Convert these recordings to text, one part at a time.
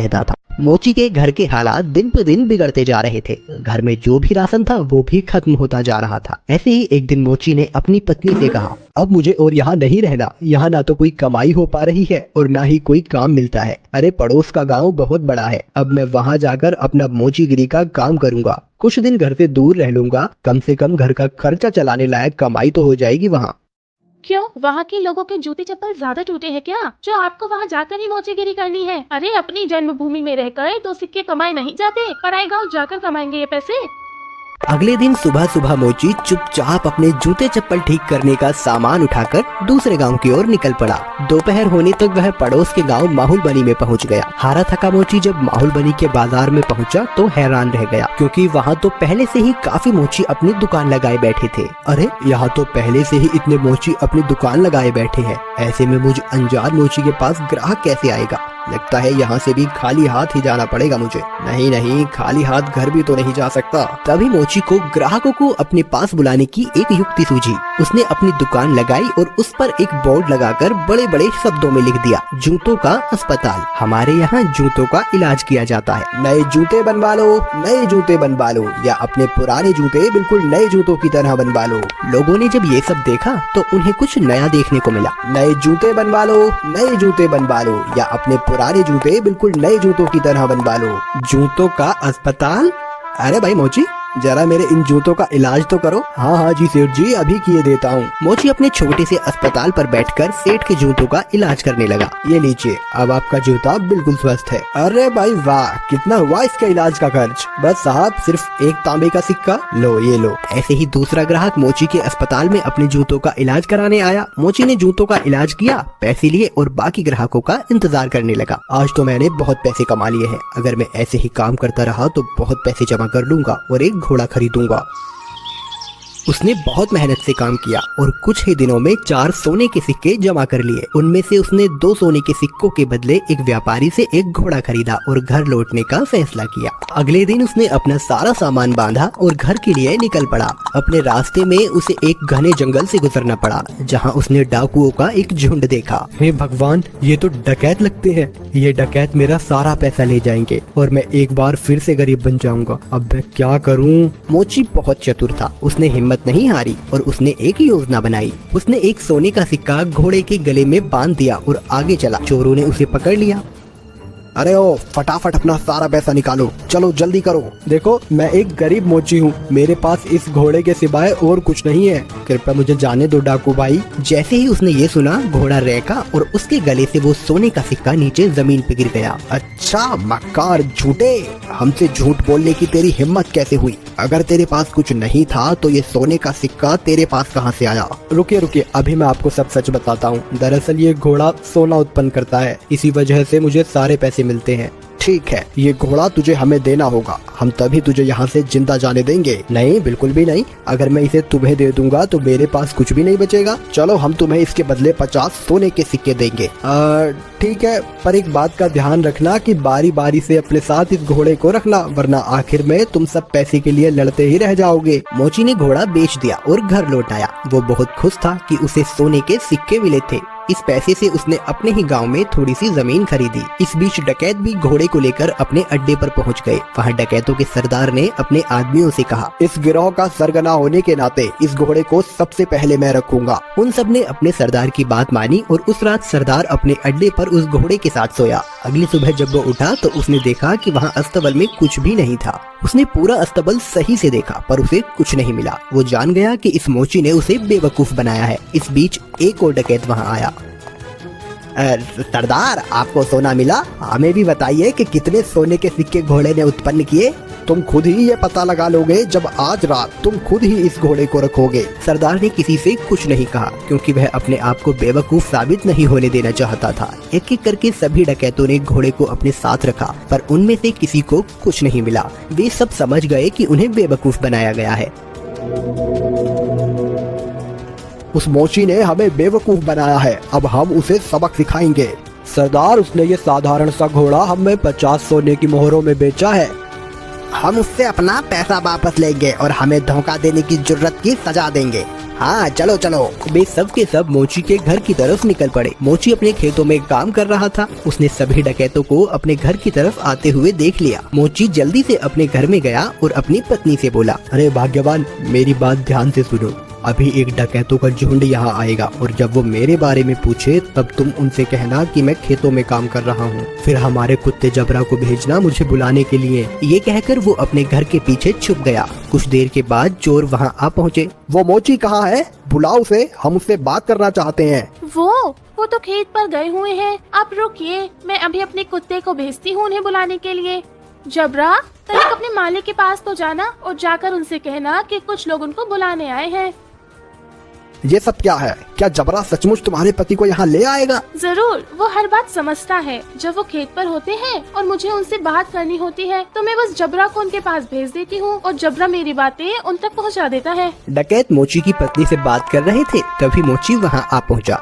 रहता था। मोची के घर के हालात दिन पर दिन बिगड़ते जा रहे थे। घर में जो भी राशन था वो भी खत्म होता जा रहा था। ऐसे ही एक दिन मोची ने अपनी पत्नी से कहा, अब मुझे और यहाँ नहीं रहना। यहाँ ना तो कोई कमाई हो पा रही है और ना ही कोई काम मिलता है। अरे पड़ोस का गांव बहुत बड़ा है, अब मैं वहाँ जाकर अपना मोचीगिरी का काम करूंगा। कुछ दिन घर से दूर रह लूंगा, कम से कम घर का खर्चा चलाने लायक कमाई तो हो जाएगी वहाँ। क्यों, वहाँ के लोगों के जूते चप्पल ज्यादा टूटे हैं क्या, जो आपको वहाँ जाकर ही मोचीगिरी करनी है? अरे अपनी जन्मभूमि में रहकर तो सिक्के कमाए नहीं जाते, पराए गाँव जाकर कमाएंगे ये पैसे। अगले दिन सुबह सुबह मोची चुपचाप अपने जूते चप्पल ठीक करने का सामान उठाकर दूसरे गांव की ओर निकल पड़ा। दोपहर होने तक वह पड़ोस के गांव माहुलबनी में पहुंच गया। हारा थका मोची जब माहुलबनी के बाजार में पहुंचा तो हैरान रह गया, क्योंकि वहां तो पहले से ही काफी मोची अपनी दुकान लगाए बैठे थे। अरे यहाँ तो पहले से ही इतने मोची अपनी दुकान लगाए बैठे हैं। ऐसे में मुझ अनजान मोची के पास ग्राहक कैसे आएगा? लगता है यहाँ से भी खाली हाथ ही जाना पड़ेगा मुझे। नहीं नहीं, खाली हाथ घर भी तो नहीं जा सकता। तभी मोची को ग्राहकों को अपने पास बुलाने की एक युक्ति सूझी। उसने अपनी दुकान लगाई और उस पर एक बोर्ड लगाकर बड़े बड़े शब्दों में लिख दिया, जूतों का अस्पताल, हमारे यहाँ जूतों का इलाज किया जाता है। नए जूते बनवा लो, नए जूते बनवा लो, या अपने पुराने जूते बिल्कुल नए जूतों की तरह बनवा लो। लोगों ने जब ये सब देखा तो उन्हें कुछ नया देखने को मिला। नए जूते बनवा लो, नए जूते बनवा लो, या अपने पुराने जूते बिल्कुल नए जूतों की तरह बनवा लो। जूतों का अस्पताल? अरे भाई मोची, जरा मेरे इन जूतों का इलाज तो करो। हाँ हाँ जी सेठ जी, अभी किए देता हूँ। मोची अपने छोटे से अस्पताल पर बैठकर सेठ के जूतों का इलाज करने लगा। ये लीजिए, अब आपका जूता बिल्कुल स्वस्थ है। अरे भाई वाह, कितना हुआ इसका इलाज का खर्च? बस साहब, सिर्फ एक तांबे का सिक्का। लो ये लो। ऐसे ही दूसरा ग्राहक मोची के अस्पताल में अपने जूतों का इलाज कराने आया। मोची ने जूतों का इलाज किया, पैसे लिए और बाकी ग्राहकों का इंतजार करने लगा। आज तो मैंने बहुत पैसे कमा लिए हैं। अगर मैं ऐसे ही काम करता रहा तो बहुत पैसे जमा कर लूंगा और एक घोड़ा खरीदूंगा। उसने बहुत मेहनत से काम किया और कुछ ही दिनों में 4 सोने के सिक्के जमा कर लिए। उनमें से उसने 2 सोने के सिक्कों के बदले एक व्यापारी से एक घोड़ा खरीदा और घर लौटने का फैसला किया। अगले दिन उसने अपना सारा सामान बांधा और घर के लिए निकल पड़ा। अपने रास्ते में उसे एक घने जंगल से गुजरना पड़ा, जहाँ उसने डाकुओं का एक झुंड देखा। हे भगवान, ये तो डकैत लगते हैं। ये डकैत मेरा सारा पैसा ले जाएंगे और मैं एक बार फिर से गरीब बन जाऊंगा। अब मैं क्या करूं? मोची बहुत चतुर था। उसने हिम्मत नहीं हारी और उसने एक योजना बनाई। उसने एक सोने का सिक्का घोड़े के गले में बांध दिया और आगे चला। चोरों ने उसे पकड़ लिया। अरे ओ, फटाफट अपना सारा पैसा निकालो, चलो जल्दी करो। देखो, मैं एक गरीब मोची हूँ, मेरे पास इस घोड़े के सिवाय और कुछ नहीं है। कृपया मुझे जाने दो डाकू भाई। जैसे ही उसने ये सुना, घोड़ा रेका और उसके गले से वो सोने का सिक्का नीचे जमीन पे गिर गया। अच्छा मक्कार झूठे, हमसे झूठ बोलने की तेरी हिम्मत कैसे हुई? अगर तेरे पास कुछ नहीं था तो ये सोने का सिक्का तेरे पास कहाँ से आया? रुकिए रुकिए, अभी मैं आपको सब सच बताता हूँ। दरअसल ये घोड़ा सोना उत्पन्न करता है, इसी वजह से मुझे सारे पैसे मिलते हैं। ठीक है, ये घोड़ा तुझे हमें देना होगा, हम तभी तुझे यहाँ से जिंदा जाने देंगे। नहीं, बिल्कुल भी नहीं। अगर मैं इसे तुम्हें दे दूंगा तो मेरे पास कुछ भी नहीं बचेगा। चलो, हम तुम्हें इसके बदले 50 सोने के सिक्के देंगे। ठीक है, पर एक बात का ध्यान रखना कि बारी बारी से अपने साथ इस घोड़े को रखना, वरना आखिर में तुम सब पैसे के लिए लड़ते ही रह जाओगे। मोची ने घोड़ा बेच दिया और घर लौट आया। वो बहुत खुश था कि उसे सोने के सिक्के मिले थे। इस पैसे से उसने अपने ही गांव में थोड़ी सी जमीन खरीदी। इस बीच डकैत भी घोड़े को लेकर अपने अड्डे पर पहुंच गए। वहां डकैतों के सरदार ने अपने आदमियों से कहा, इस गिरोह का सरगना होने के नाते इस घोड़े को सबसे पहले मैं रखूंगा। उन सब ने अपने सरदार की बात मानी और उस रात सरदार अपने अड्डे पर उस घोड़े के साथ सोया। अगली सुबह जब वो उठा तो उसने देखा कि वहाँ अस्तबल में कुछ भी नहीं था। उसने पूरा अस्तबल सही से देखा पर उसे कुछ नहीं मिला। वो जान गया कि इस मोची ने उसे बेवकूफ बनाया है। इस बीच एक और डकैत वहाँ आया। सरदार, आपको सोना मिला? हमें भी बताइए कि कितने सोने के सिक्के घोड़े ने उत्पन्न किए। तुम खुद ही ये पता लगा लोगे जब आज रात तुम खुद ही इस घोड़े को रखोगे। सरदार ने किसी से कुछ नहीं कहा, क्योंकि वह अपने आप को बेवकूफ साबित नहीं होने देना चाहता था। एक एक करके सभी डकैतों ने घोड़े को अपने साथ रखा, पर उनमें से किसी को कुछ नहीं मिला। वे सब समझ गए कि उन्हें बेवकूफ बनाया गया है। उस मोची ने हमें बेवकूफ बनाया है, अब हम उसे सबक सिखाएंगे। सरदार, उसने ये साधारण सा घोड़ा हमें 50 सोने की मोहरों में बेचा है। हम उससे अपना पैसा वापस लेंगे और हमें धोखा देने की जुर्रत की सजा देंगे। हाँ चलो चलो। वे सब के सब मोची के घर की तरफ निकल पड़े। मोची अपने खेतों में काम कर रहा था। उसने सभी डकैतों को अपने घर की तरफ आते हुए देख लिया। मोची जल्दी से अपने घर में गया और अपनी पत्नी से बोला, अरे भाग्यवान, मेरी बात ध्यान से सुनो। अभी एक डकैतों का झुंड यहाँ आएगा और जब वो मेरे बारे में पूछे तब तुम उनसे कहना कि मैं खेतों में काम कर रहा हूँ। फिर हमारे कुत्ते जबरा को भेजना मुझे बुलाने के लिए। ये कहकर वो अपने घर के पीछे छुप गया। कुछ देर के बाद चोर वहाँ आ पहुँचे। वो मोची कहाँ है? बुलाओ उसे, हम उससे बात करना चाहते हैं। वो तो खेत पर गए हुए हैं। आप रुकिए, मैं अभी अपने कुत्ते को भेजती हूँ उन्हें बुलाने के लिए। जबरा, तनिक अपने मालिक के पास तो जाना और जाकर उनसे कहना कि कुछ लोग उनको बुलाने आए हैं। ये सब क्या है? क्या जबरा सचमुच तुम्हारे पति को यहाँ ले आएगा? जरूर, वो हर बात समझता है। जब वो खेत पर होते हैं और मुझे उनसे बात करनी होती है तो मैं बस जबरा को उनके पास भेज देती हूँ और जबरा मेरी बातें उन तक पहुँचा देता है। डकैत मोची की पत्नी से बात कर रहे थे, तभी मोची वहाँ आ पहुँचा।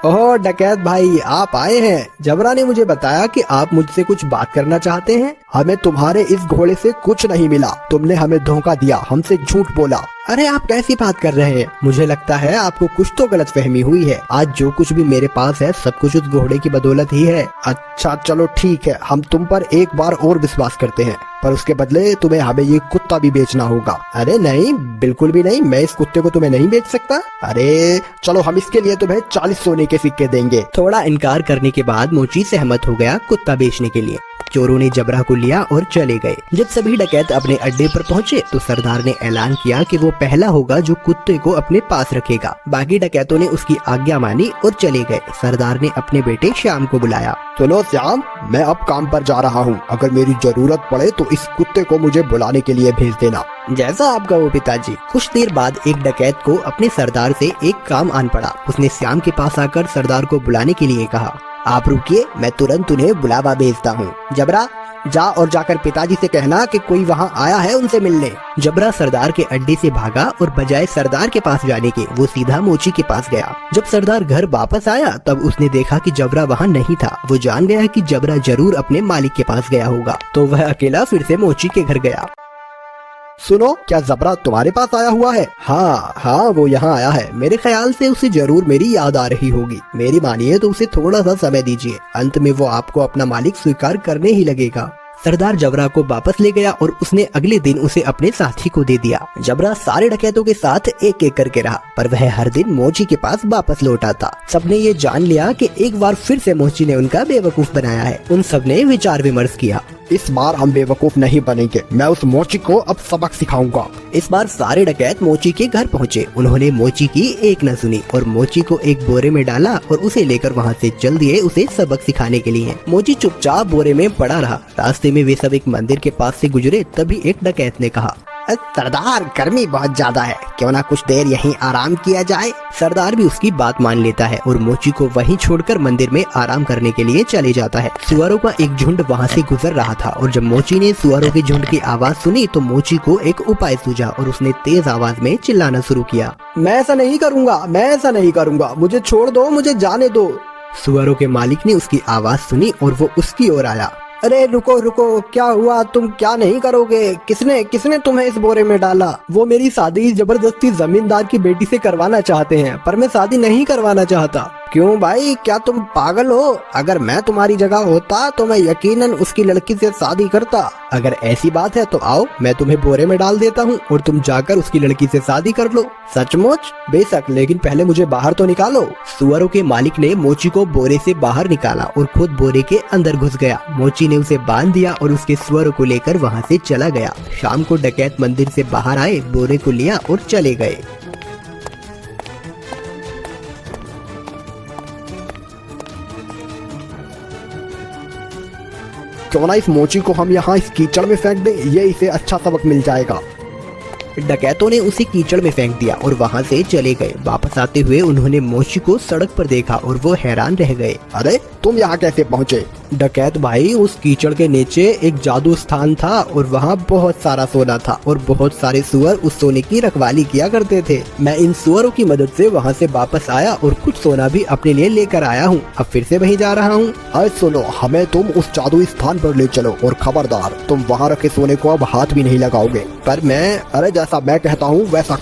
ओह डकैत भाई, आप आए हैं। जबरा ने मुझे बताया कि आप मुझसे कुछ बात करना चाहते हैं। हमें तुम्हारे इस घोड़े से कुछ नहीं मिला। तुमने हमें धोखा दिया, हमसे झूठ बोला। अरे आप कैसी बात कर रहे हैं? मुझे लगता है आपको कुछ तो गलतफहमी हुई है। आज जो कुछ भी मेरे पास है सब कुछ उस घोड़े की बदौलत ही है। अच्छा चलो ठीक है, हम तुम पर एक बार और विश्वास करते हैं, पर उसके बदले तुम्हें हमें ये कुत्ता भी बेचना होगा। अरे नहीं, बिल्कुल भी नहीं, मैं इस कुत्ते को तुम्हें नहीं बेच सकता। अरे चलो, हम इसके लिए तुम्हें 40 सोने के सिक्के देंगे। थोड़ा इनकार करने के बाद मोची सहमत हो गया कुत्ता बेचने के लिए। चोरों ने जबरा को लिया और चले गए। जब सभी डकैत अपने अड्डे पर पहुंचे तो सरदार ने ऐलान किया कि वो पहला होगा जो कुत्ते को अपने पास रखेगा। बाकी डकैतों ने उसकी आज्ञा मानी और चले गए। सरदार ने अपने बेटे श्याम को बुलाया। सुनो श्याम, मैं अब काम पर जा रहा हूँ। अगर मेरी जरूरत पड़े तो इस कुत्ते को मुझे बुलाने के लिए भेज देना। जैसा आपका वो पिताजी। कुछ देर बाद एक डकैत को अपने सरदार से एक काम आन पड़ा। उसने श्याम के पास आकर सरदार को बुलाने के लिए कहा, आप रुकिए, मैं तुरंत उन्हें बुलावा भेजता हूँ। जबरा, जा और जाकर पिताजी से कहना कि कोई वहाँ आया है उनसे मिलने। जबरा सरदार के अड्डे से भागा और बजाय सरदार के पास जाने के वो सीधा मोची के पास गया। जब सरदार घर वापस आया तब उसने देखा कि जबरा वहाँ नहीं था। वो जान गया कि जबरा जरूर अपने मालिक के पास गया होगा, तो वह अकेला फिर से मोची के घर गया। सुनो, क्या जबरा तुम्हारे पास आया हुआ है? हाँ, वो यहाँ आया है। मेरे ख्याल से उसे जरूर मेरी याद आ रही होगी। मेरी मानिए तो उसे थोड़ा सा समय दीजिए, अंत में वो आपको अपना मालिक स्वीकार करने ही लगेगा। सरदार जबरा को वापस ले गया और उसने अगले दिन उसे अपने साथी को दे दिया। जबरा सारे डकैतों के साथ एक एक करके रहा, पर वह हर दिन मोची के पास वापस लौट आता। सबने ये जान लिया कि एक बार फिर से मोची ने उनका बेवकूफ बनाया है। उन सबने विचार विमर्श किया, इस बार हम बेवकूफ नहीं बनेंगे। मैं उस मोची को अब सबक सिखाऊंगा। इस बार सारे डकैत मोची के घर पहुँचे। उन्होंने मोची की एक न सुनी और मोची को एक बोरे में डाला और उसे लेकर वहाँ से चल दिए उसे सबक सिखाने के लिए। मोची चुपचाप बोरे में पड़ा रहा। रास्ते में वे सब एक मंदिर के पास से गुजरे, तभी एक डकैत ने कहा, सरदार, गर्मी बहुत ज्यादा है, क्यों ना कुछ देर यहीं आराम किया जाए। सरदार भी उसकी बात मान लेता है और मोची को वहीं छोड़कर मंदिर में आराम करने के लिए चले जाता है। सुअरों का एक झुंड वहाँ से गुजर रहा था और जब मोची ने सुअरों के झुंड की आवाज सुनी तो मोची को एक उपाय सूझा और उसने तेज आवाज में चिल्लाना शुरू किया, मैं ऐसा नहीं करूँगा, मैं ऐसा नहीं करूँगा, मुझे छोड़ दो, मुझे जाने दो। सुअरों के मालिक ने उसकी आवाज सुनी और वो उसकी ओर आया। अरे रुको रुको, क्या हुआ? तुम क्या नहीं करोगे? किसने तुम्हें इस बोरे में डाला? वो मेरी शादी जबरदस्ती जमींदार की बेटी से करवाना चाहते हैं, पर मैं शादी नहीं करवाना चाहता। क्यों भाई, क्या तुम पागल हो? अगर मैं तुम्हारी जगह होता तो मैं यकीनन उसकी लड़की से शादी करता। अगर ऐसी बात है तो आओ, मैं तुम्हें बोरे में डाल देता हूँ और तुम जाकर उसकी लड़की से शादी कर लो। सचमुच? बेशक, लेकिन पहले मुझे बाहर तो निकालो। सुअरों के मालिक ने मोची को बोरे से बाहर निकाला और खुद बोरे के अंदर घुस गया। मोची ने उसे बांध दिया और उसके सुअरों को लेकर वहाँ से चला गया। शाम को डकैत मंदिर से बाहर आए, बोरे को लिया और चले गए। क्यों ना इस मोची को हम यहाँ इस कीचड़ में फेंक दें, ये इसे अच्छा सबक मिल जाएगा। डकैतों ने उसे कीचड़ में फेंक दिया और वहाँ से चले गए। वापस आते हुए उन्होंने मोची को सड़क पर देखा और वो हैरान रह गए। अरे तुम यहाँ कैसे पहुँचे? डकैत भाई, उस कीचड़ के नीचे एक जादू स्थान था और वहाँ बहुत सारा सोना था और बहुत सारे सुअर उस सोने की रखवाली किया करते थे। मैं इन सुअरों की मदद से वहाँ से वापस आया और कुछ सोना भी अपने लिए लेकर आया हूँ। अब फिर से वहीं जा रहा हूँ। अरे सुनो, हमें तुम उस जादुई स्थान पर ले चलो और खबरदार, तुम वहाँ रखे सोने को अब हाथ भी नहीं लगाओगे। पर मैं, अरे जैसा मैं कहता हूँ वैसा